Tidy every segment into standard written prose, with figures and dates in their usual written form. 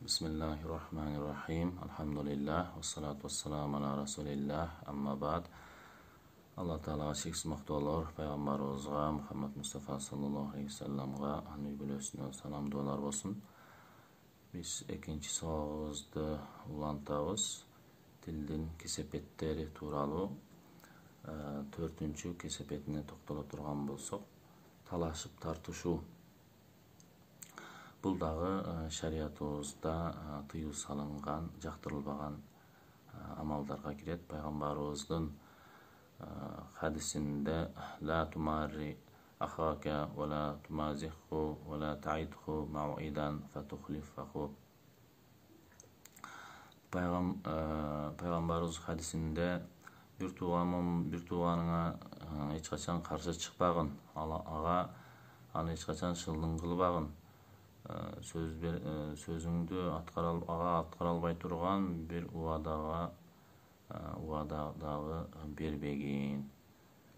Bismillahirrahmanirrahim. Alhamdulillah. Vessalatu vesselamu ala Rasulillah. Amma ba'd. Allah Ta'ala şeksiz maqtolar Peygamberimizga Muhammed Mustafa sallallahu aleyhi ve sellemga anı bölösüne salam dualar olsun. Biz ikinci sağızda ulantabız. Tildin kesepetleri turalı. Төртүнчү kesepetine токтоло турган болсок, талашып тартышуу. Бул дагы шариятыбызда тыюу салынган, жактырылбаган амалдарга кирет. Пайгамбарыбыздын хадисинде ла тумари ахака ва ла тумазиху ва ла таидху мауидан фатухлифаху. Пайгамбарыбыз хадисинде bir tuğanına hiç kaçan karşı çıkpagın, ağa аны hiç kaçan şıldın kılbagın, sözüңdü ağa atkara albay turgan bir uadagı berbegin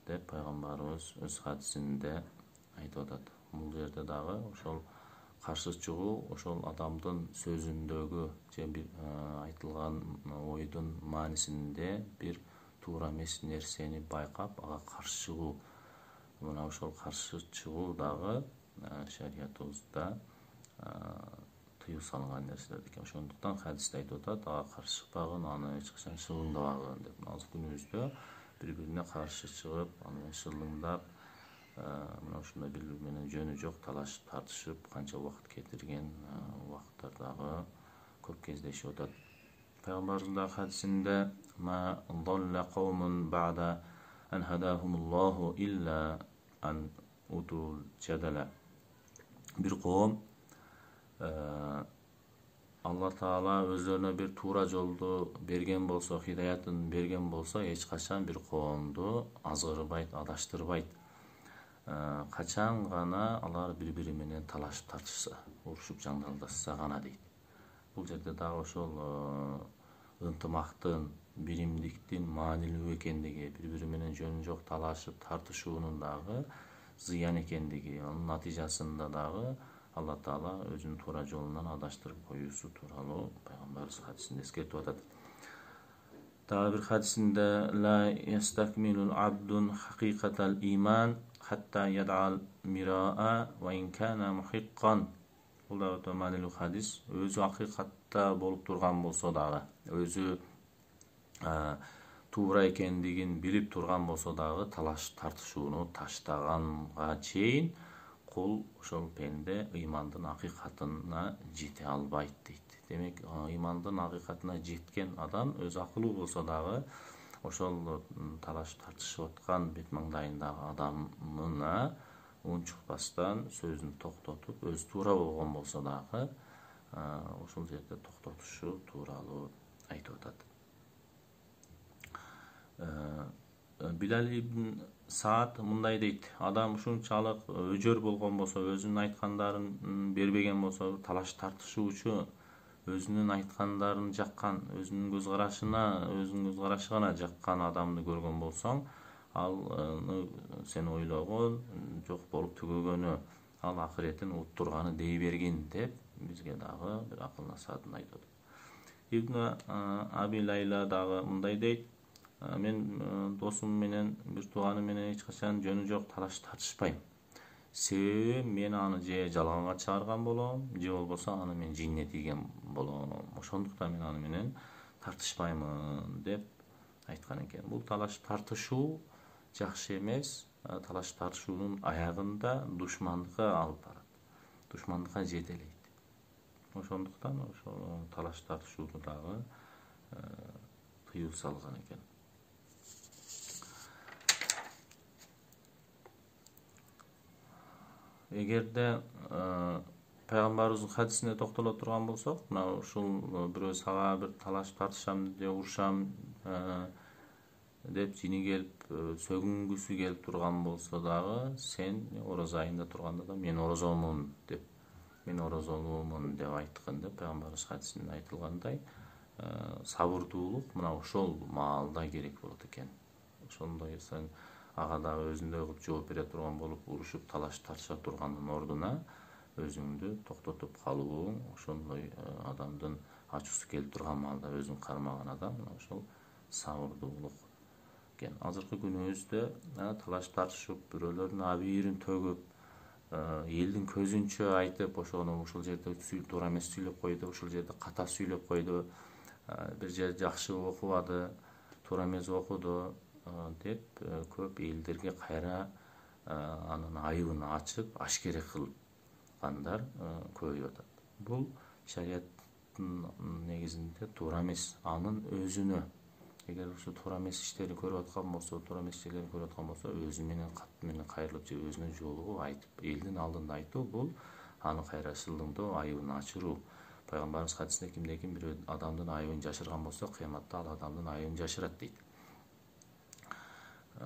dep Peygamberimiz öz hadisinde aytып atat. Бул жерде дагы ошол каршы чыгуу, ошол адамдын сөзүндөгү же бир айтылган ойдун маанисинде bir тура эмес нерсени байкап ага каршы чыгуу. Мына ошол каршы чыгуу дагы шариятыбызда тыюу салынган нерселер экен. Ошондуктан хадисте айтып атат, ага каршы чыкпагын, аны эч качан шылыңдабагын деп. Азыр күнүбүздө бири-бирине каршы чыгып, аны шылыңдап, мына ушундай бири-бири менен жөнү жок талашып, тартышып, канча убакыт кетирген убакыттар дагы көп кездешип атат. Peygamberimizin hadisinde ma dalla kavmun ba'da en hadahumullahu illa an utul cedele. Bir kavim Allah Taala özlerine bir tuğra joldu bergen bolsa, hidayatın bergen bolsa, hiç kaçan bir kavimdu azgırbayt, adaştırbayt. Kaçan gana alar bir-biri menен talashıp tartışsa, uruşup жаңдалдашса gana deydi. Бул жерде дагы ошол ынтымактын, биримдиктин маанилүү экендиги, бири-бири менен жөнү жок талашып тартышуунун дагы зыян экендиги, анын натыйжасында дагы Алла Таала өзүнүн туура жолунан адаштырып коюусу тууралуу Пайгамбарыбыз хадисинде эскертип атат. Дагы бир хадисинде ла ястакмилул абдун хакыйкатал иман хатта ядал мираа ва ин кана мухиккан. Бул да өтө маанилүү хадис. Өзү акыйкатта болуп турган болсо дагы, өзү туура экендигин билип турган болсо дагы талаш тартышууну таштаганга чейин кул ошол пенде ыймандын акыйкатына жете албайт дейт. Демек, ыймандын акыйкатына жеткен адам өзү акылуу болсо дагы ошол талаш тартышып аткан бет маңдайындагы адамына унчукпастан сөзүн токтотуп, өзү туура болгон болсо дагы ошол жерде токтотушу тууралуу айтып атат. Билал ибн Саад мындай дейт: адам ушунчалык өжөр болгон болсо, өзүнүн айткандарын бербеген болсо, талаш тартышуучу, өзүнүн айткандарын жаккан, өзүнүн көз карашы гана жаккан адамды көргөн болсоң, ал сен ойлогон жок болуп түгөгөнү, ал акыретин уттурганы дей бергин деп бизге дагы бир акыл насаатын айтып атат. Ибн Аби Лайла дагы мындай дейт: мен досум менен, бир тууганым менен эч качан жөнү жок талаш тартышпайм. Себеби мен аны же жалганга чыгарган болом, же болбосо аны мен жинне тийген болом. Ошондуктан мен аны менен тартышпаймын деп айткан экен. Бул талаш тартышуу жакшы эмес. Талаш тартышуунун аягында душмандыкка алып барат. Душмандыкка жетелейт. Ошондуктан ошол талаш тартышууну дагы тыюу салган экен. Эгерде Пайгамбарыбыздын хадисине токтоло турган болсок, мына ушул бирөө сага бир талаш тартышам же урушам деп жини келип сөгүнгүсү келип турган болсо дагы, сен орозо айында турганда да мен орозомун деп, мен орозолуумун деп айткан деп Пайгамбарыбыз хадисинде айтылгандай, сабырдуулук мына ошол маалда керек болот экен. Ошондой сен ага дагы өзүндөй кылып жооп бере турган болуп, урушуп талаш тартыша тургандын ордуна өзүңдү токтотуп калууң, ошондой адамдын ачуусу келип турган маалда өзүн кармаган адам ошол сабырдуулук экен. Азыркы күнүбүздө талашып тартышып, бирөөлөрдүн абийирин төгүп, элдин көзүнчө айтып, ошону ушул жерде туура эмес сүйлөп койду, ушул жерде ката сүйлөп койду, бир жер жакшы окубады, туура эмес окуду деп көп элдерге кайра анын айыбын ачып, ашкере кылгандар көбөйүп атат. Бул шариаттын негизинде туура эмес. Анын өзүнө эгер ушу туура эмес иштерди көрүп аткан болсо, туура эмес жерлерди көрүп аткан болсо, өзү менен кат менен кайрылып же өзүнө жолугуп айтып, элдин алдында айтуу, бул аны кайра шылыңдоо, айыбын ачыруу. Пайгамбарыбыз хадисинде кимде-ким бир адамдын айыбын жашырган болсо, кыяматта ал адамдын айыбын жашырат дейт.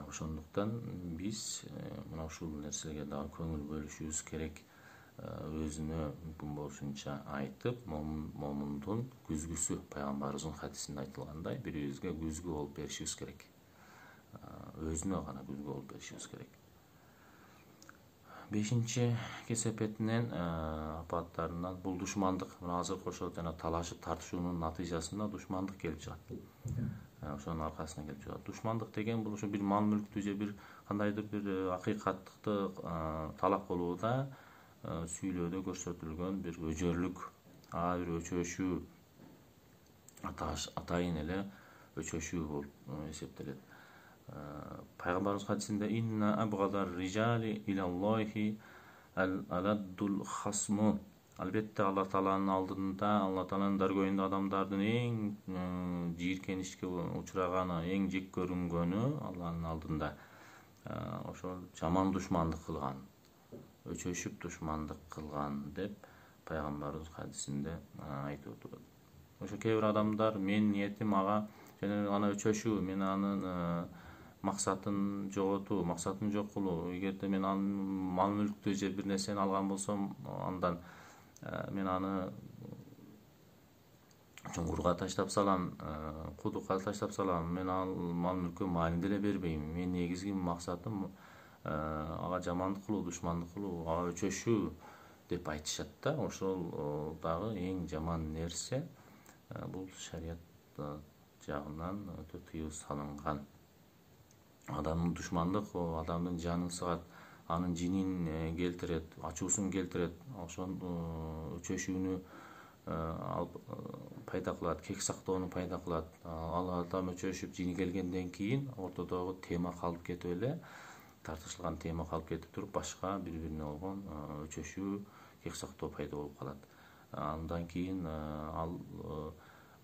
Ошондуктан биз мына ушул нерселерге дагы көңүл бөлүшүбүз керек. Өзүнө мүмкүн болушунча айтып, момундун күзгүсү, пайгамбарыбыздын хадисинде айтылгандай, бирибизге күзгү болуп беришибиз керек. Өзүнө гана күзгү болуп беришибиз керек. 5-чи кесепетинен апаттарынан бул душмандык. Мына азыркы ошо жана талашып тартышуунун натыйжасында душмандык келип чыгат. Ошонун аркасынан келип чыгат. Душмандык деген бул ошо бир мал мүлктү же бир кандайдыр бир акыйкаттыкты талак кылууда сүйлөөдө көрсөтүлгөн бир өжөрлүк, бир өчөшүү, атайын эле өчөшүү болуп эсептелет. Пайгамбарыбыз хадисинде инна абгадар rijali илаллахи аладдул хасму. Албетте Алла Тааланын алдында, Алла Тааланын даргөйүндө адамдардын эң жийиркенишке учураганы, эң жек көрүнгөнү Алланын алдында ошол жаман душмандык кылган, өчөшүп душмандык кылган деп пайгамбарыбыз хадисинде айтып отурат. Ошо кээ бир адамдар менин ниетим ага жана аны өчөшүү, мен анын максатын жоготуу, максатын жок кылуу. Эгерде мен анын мал мүлктү же бир нерсени алган болсом, андан мен аны чуңкурга таштап салам, кудукка таштап салам, мен ал мал мүлккө маалин деле бербейм. Менин негизги максатым ага жамандык кылуу, душмандык кылуу, ага өчөшүү деп айтышат да. Ошол дагы эң жаман нерсе. Бул шарият жагынан өтө тыюу салынган. Адамдын душмандык адамдын жанын сыгат, анын жинин келтирет, ачуусун келтирет, ошон өчөшүүнү пайда кылат, кек сактоону пайда кылат. Ал адам өчөшүп жини келгенден кийин ортодогу тема калып кетип эле, тартышылган тема калып кетип туруп, башка бири-бирине болгон өчөшүү, кек сактоо пайда болуп калат. Андан кийин ал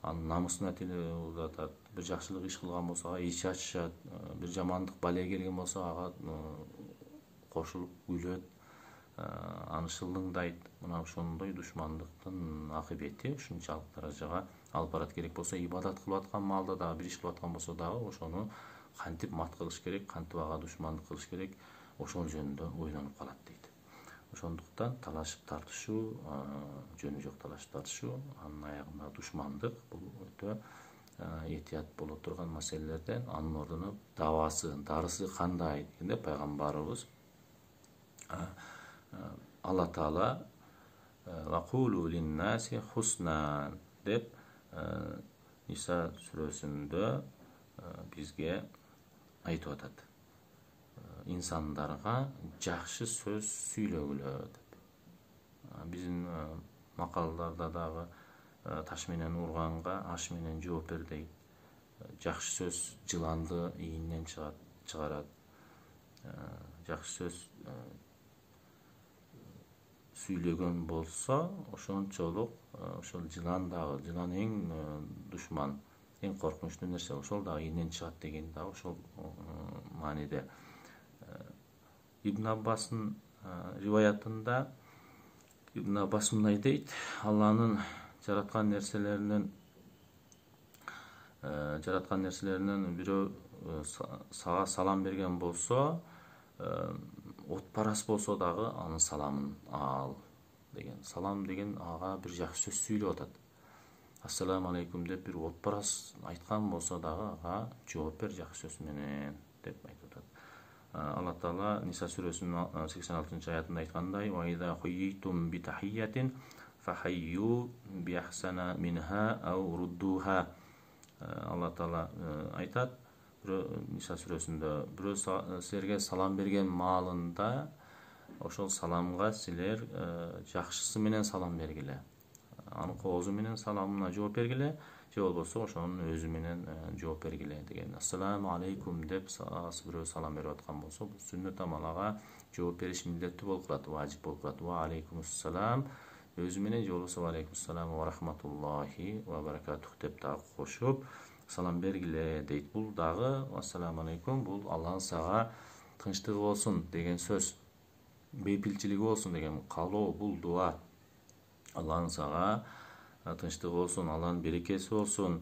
анын намысына тире узатат. Бир жакшылык иш кылган болсо ага ич ачышат, бир жамандык бале келген болсо ага кошулуп күлөт, аны шылыңдайт. Мына ошондой душмандыктын акыбети ушунчалык даражага алып барат. Керек болсо ибадат кылып аткан маалда дагы, бир иш кылып аткан болсо дагы ошону кантип мат кылыш керек, кантип ага душмандык кылыш керек, ошол жөнүндө ойлонуп калат дейт. Ошондуктан талашып тартышуу, жөнү жок талашып тартышуу, анын аягында душмандык, бул өтө этият боло турган маселелерден. Анын ордуна дабасы, дарысы кандай дегенде пайгамбарыбыз Алла Таала вакулу линнаси хуснан деп Ниса сүрөсүндө бизге айтып атат. Инсандарга жакшы сөз сүйлөгүлө деп. Биздин макалдарда дагы таш менен урганга аш менен жооп бер дейт. Жакшы сөз жыланды ийинен чыгарат. Жакшы сөз сүйлөгөн болсо, ошончолук ошол жылан дагы, жылан эң душман, эң коркунучтуу нерсе, ошол дагы ийинен чыгат деген дагы ошол мааниде. Ибн Аббастын риваятында Ибн Аббас мындай дейт: Алланын жараткан нерселеринен бирөө сага салам берген болсо, отпарас болсо дагы анын саламын ал деген. Салам деген ага бир жакшы сөз сүйлөп атат. Ассаламу алейкум деп бир отпарас айткан болсо дагы ага жооп бер жакшы сөз менен деп айтып атат. Алла Таала Ниса сүресінің 86 аятында айтқандай: "Ва иза хуйитум би тахиятин фахайю би ахсана минха ау руддуха". Алла Таала айтады, Ниса сүресінде, бирөө силерге салам берген маалында ошол саламга силер жакшысы менен салам бергиле. Анын коозу менен саламына жооп бергиле, же болбосо ошонун өзү менен жооп бергиле деген. Ассаламу алейкум деп бирөө салам берип аткан болсо, бул сүннөт амалага жооп бериш милдеттүү болуп калат, важип болуп калат. Ва алейкумуссалам өзү менен, же болбосо ва алейкумуссалам ва рахматуллахи ва баракатух деп дагы кошуп салам бергиле дейт. Бул дагы ассаламу алейкум, бул Аллахын сага тынчтыгы болсун деген сөз, бейпилчилиги болсун деген каалоо, бул дуа. Аллахын сага тынчтыгы болсун, Аллахын берекеси болсун,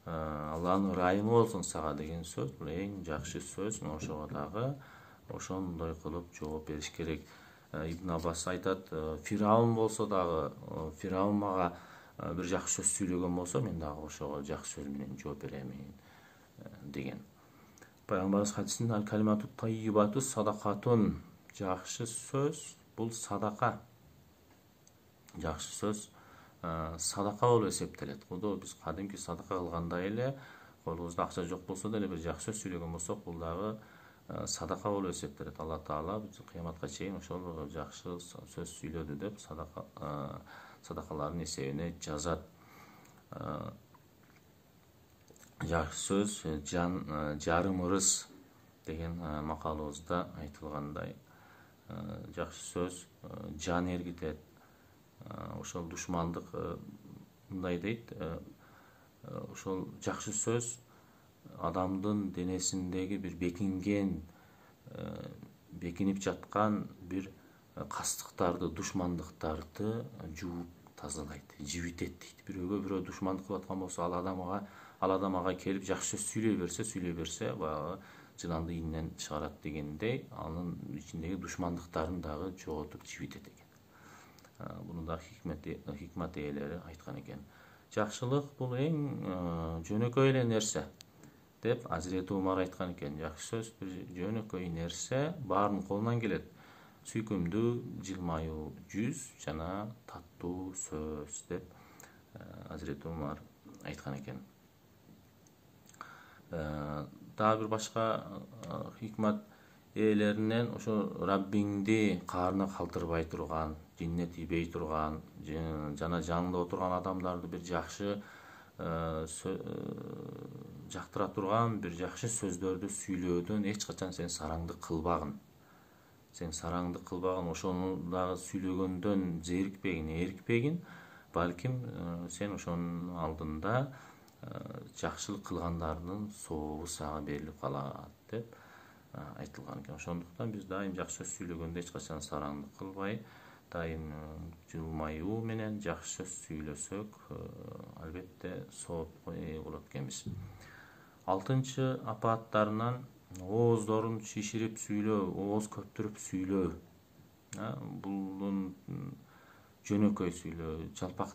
Аллахын ырайымы болсун сага деген сөз. Бул эң жакшы сөз. Ошого дагы ошондой кылып жооп бериш керек. Ибн Аббас айтат, Фираун болсо дагы, Фираун мага бир жакшы сөз сүйлөгөн болсо, мен дагы ошого жакшы сөз менен жооп беремин деген. Пайгамбарыбыз хадисинде аль-калимату таййибату садакатун, жакшы сөз бул садака. Жакшы сөз садака болуп эсептелет. Кудо биз кадимки садака кылгандай эле, колубузда акча жок болсо деле бир жакшы сөз сүйлөгөн болсок, бул дагы садака болуп эсептелет. Алла Таала биз кыяматка чейин ошол жакшы сөз сүйлөдү деп садакалардын эсебине жазат. Жакшы сөз жарым ырыс деген макалыбызда айтылгандай, жакшы сөз жан эргитет. Ошол душмандык мындай дейт, ошол жакшы сөз адамдын денесиндеги бир бекинип жаткан бир кастыктарды, душмандыктарды жууп тазалайт, жибитет дейт. Бирөөгө бирөө душмандык кылып аткан болсо, ал адам ага келип жакшы сөз сүйлөй берсе, баягы жыланды ийинен чыгарат дегендей, анын ичиндеги душмандыктарын дагы жоготуп жибитет экен. Буну да хикмат ээлери айткан экен. Жакшылык бул эң жөнөкөй эле нерсе деп Азирети Умар айткан экен. Жакшы сөз бир жөнөкөй нерсе, баарынын колунан келет. Сүйкүмдүү жылмаюу жүз жана таттуу сөз деп Азирети Умар айткан экен. Дагы бир башка хикмат ээлеринен ошо Раббиңди каарына калтырбай турган, жинне тийбей турган, жана жанында отурган адамдарды бир жакшы жактыра турган бир жакшы сөздөрдү сүйлөөдөн эч качан сен сараңдык кылбагын. Ошону дагы сүйлөгөндөн эрикпегин, балким сен ошонун алдында жакшылык кылгандардын сообу сага берилип калат деп айтылган экен. Ошондуктан биз дайым жакшы сөз сүйлөгөндө эч качан сараңдык кылбай, дайым жылмаюу менен жакшы сөз сүйлөсөк, албетте соопко ээ болот экенбиз. 6-чы апааттарынан ооздорун шиширип сүйлөө, ооз көптүрүп сүйлөө. Бул жөнөкөй сүйлөө, жалпак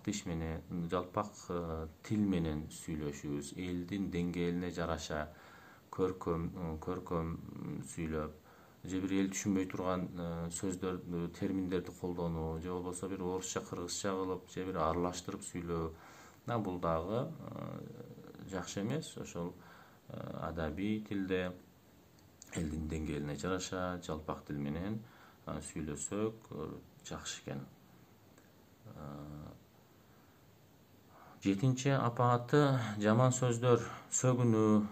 тил менен сүйлөшүбүз, элдин деңгээлине жараша көркөм сүйлөп, же бир эл түшүнбөй турган сөздөрдү, терминдерди колдонуу, же болбосо бир орусча, кыргызча кылып, же бир аралаштырып сүйлөө. Бул дагы жакшы эмес. Ошол адабий тилде элдин деңгээлине жараша жалпак тил менен сүйлөсөк жакшы экен. 7-чи апааты жаман сөздөр, сөгүнүү,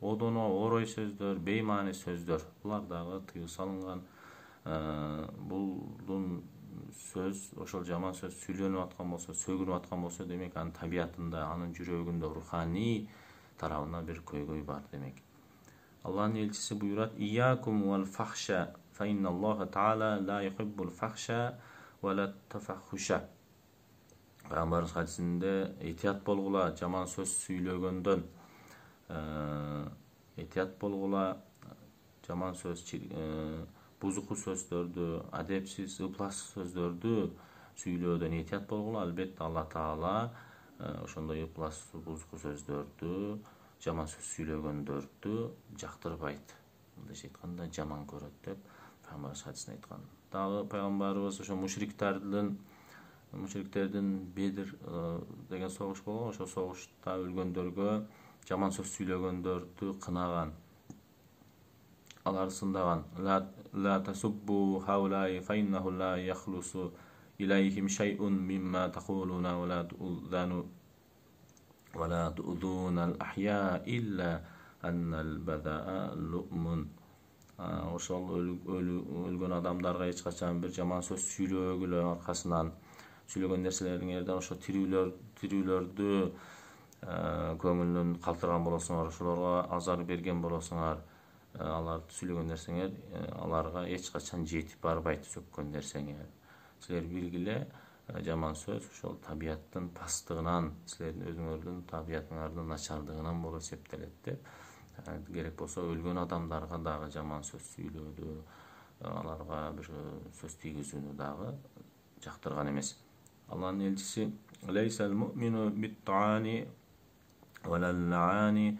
одоно, орой сөздөр, беймани сөздөр. Булар дагы тыюу салынган. Булдун сөз, ошол жаман сөз сүйлөнүп аткан болсо, сөгүнүп аткан болсо, демек анын табиятында, анын жүрөгүндө руханий тарабына бир көйгөй бар демек. Аллахнын элчиси буйрат: "Iyyakum wal fahsha fa inna Alloha ta'ala la yuhibbul fahsha wa la tafahhusha." Пайгамбарыбыз хадисинде этият болгула жаман сөз сүйлөгөндөн, этият болгула жаман сөз, бузуку сөздөрдү, адепсиз, ыплас сөздөрдү сүйлөөдөн этият болгула. Албетте Алла Таала ошондой ыплас, бузуку сөздөрдү, жаман сөз сүйлөгөндөрдү жактырбайт. мындайча айтканда жаман көрөт деп пайгамбарыбыз хадисинде айткан. Дагы пайгамбарыбыз ошо мушриктердин Бедир деген согуш болгон, ошо согушта өлгөндөргө жаман сөз сүйлөгөндөрдү кынаган. Алар сындаган. La tasubbu haulai fa innahu la yakhlusu ilayhim shay'un mimma taquluna wa la tu'dhuna al-ahya illa anna al-bada'a lu'mun. Ошол өлгөн адамдарга эч качан бир жаман сөз сүйлөбөгүлө, аркасынан сүйлөгөн нерселериңерден ошо тирүүлөрдү көңүлүн калтырган болосуңар, ошолорго азар берген болосуңар, аларды сүйлөгөн нерсеңер аларга эч качан жетип барбайт, сөккөн нерсеңер. Силер билгиле, жаман сөз ошол табияттын пасттыгынан, силердин өзүңөрдүн табиятыңардын начардыгынан болуп эсептелет деп, керек болсо өлгөн адамдарга дагы жаман сөз сүйлөөдү, аларга бир сөз тийгизүүнү дагы жактырган эмес. Аллахтын элчиси: "Лейсал му'мину бит-таани валал-лаани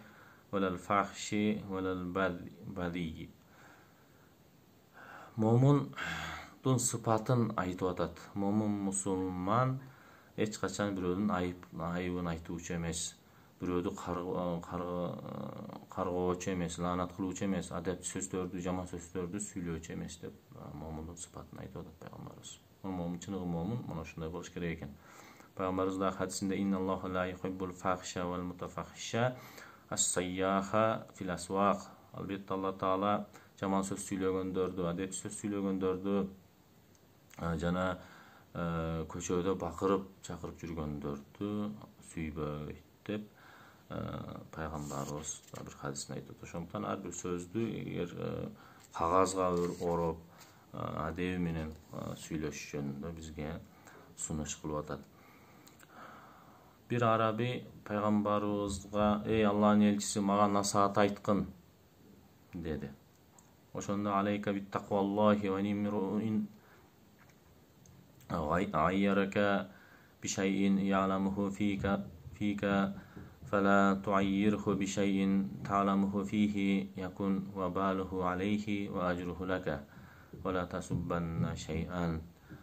валал-фахши валал-бадии." Момундун сыпатын айтып атат. Момун мусулман эч качан бирөөнүн айыбын айтуучу эмес, бирөөдү каргоочу эмес, лаанат кылуучу эмес, адептүү сөздөрдү, жаман сөздөрдү сүйлөөчү эмес деп момундун сыпатын айтып атат пайгамбарыбыз. Момун чыныгы момун мына ошондой болуш керек экен. Пайгамбарыбыз да хадисинде: "Инналлаха ла юхиббул фахша вал мутафахиша ас-сайяха фил асвaq." Албетте Алла Таала жаман сөз сүйлөгөндөрдү, адептүү сөз сүйлөгөндөрдү жана көчөдө бакырып чакырып жүргөндөрдү сүйбөйт деп пайгамбарыбыз бир хадисинде айтат. Ошондуктан ар бир сөздү эгер кагазга ороп адеби менен сүйлөш жөнүндө бизге сунуш кылып атат. Бир араби пайгамбарыбызга: "Эй Аллахтын элчиси, мага насаат айткын" деди. Ошондо: "Алейка бит тaqваллахи ва нимруин айярака бишайин я'ламуху фика фала туаййирху бишайин та'ламуху фихи якун вабалуху алейхи ва ажруху лака ва ла тасуббанна шай'ан."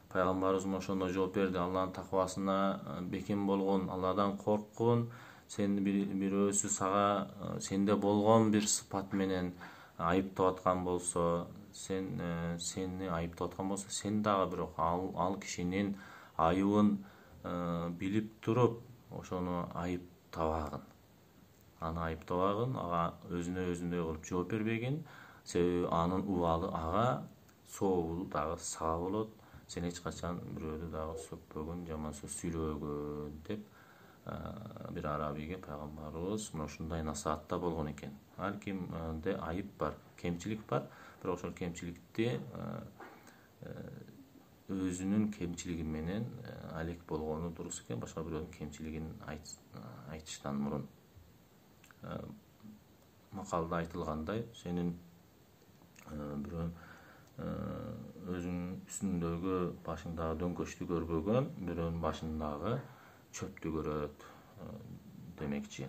Пайгамбарыбыз ошондо жооп берди: "Аллахтын таквасына бекем болгон, Алладан корккун. Сен бирөөсү сага сенде болгон бир сыпат менен айыптап аткан болсо, сени айыптап аткан болсо, сен дагы бирок ал кишинин айыбын билип туруп, ошону айыптабагын. Аны айыптабагын, ага өзүндөй кылып жооп бербегин. Себеби анын убалы ага, сообу дагы сага болот. Сен эч качан бирөөдү дагы сөкпөгүн, жаман сөз сүйлөбөгүн" деп бир арабиге пайгамбарыбыз мына ушундай насаатта болгон экен. Ар кимде айып бар, кемчилик бар, бирок ошол кемчиликти өзүнүн кемчилиги менен алек болгону дурус экен, башка бирөөнүн кемчилигин айтыштан мурун. Макалда айтылгандай, сенин бирөө өзүңүн үстүңдөгү башыңдагы дөңкөчтү көрбөгөн, бирөөнүн башындагы чөптү көрөт демекчи.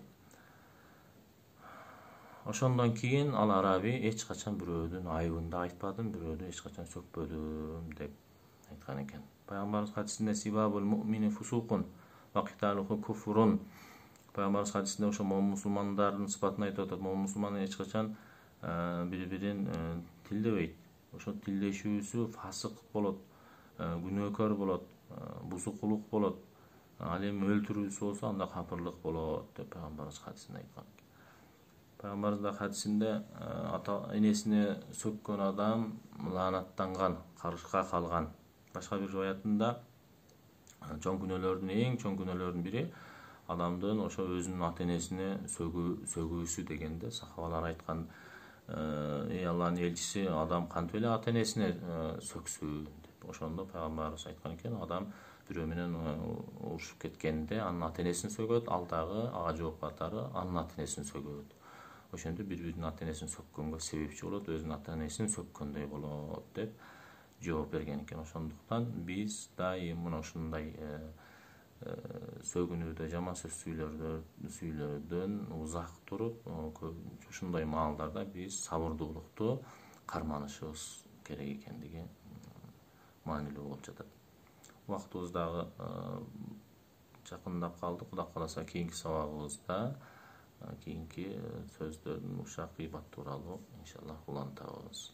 Ошондон кийин ал араби эч качан бирөөдүн айыбын да айтпадым, бирөөдү эч качан сөкпөдүм деп айткан экен. Пайгамбарыбыз хадисинде: "Сибабул му'мини фусукун ва киталуху куфрун." Пайгамбарыбыз хадисинде ошо момун мусулмандардын сыпатын айтып атат. Момун мусулман эч качан бири-бирин тилдебейт. Ошо тилдешүүсү фасык болот, күнөөкөр болот, бузукулук болот. Ал эми өлтүрүүсү болсо анда капырлык болот деп пайгамбарыбыз хадисинде айткан. Пайгамбарыбыз да хадисинде ата энесине сөккөн адам лаанаттанган, карышка калган. Башка бир риwayatында чоң күнөөлөрдүн эң чоң күнөөлөрдүн бири адамдын ошо өзүнүн ата энесине сөгүүсү дегенде сахабалар айткан: "Эй Аллахтын элчиси, адам кантип эле ата энесине сөксүн" деп. Ошондо пайгамбарыбыз айткан экен: "Адам бирөө менен урушуп кеткенде анын ата энесин сөгөт, ал дагы ага жооп катары анын ата энесин сөгөт. Ошентип бири-биринин ата энесин сөккөнгө себепчи болот, өзүнүн ата энесин сөккөндөй болот" деп жооп берген экен. Ошондуктан биз дайым мына ушундай сөгүнүүдө, жаман сөз сүйлөөдөн узак туруп, ушундай маалдарда биз сабырдуулукту карманышыбыз керек экендиги маанилүү болуп жатат. Убактыбыз дагы жакындап калды. Кудай кааласа кийинки сабагыбызда кийинки сөздөрдүн ушак гыйбат тууралуу иншаллах улантабыз.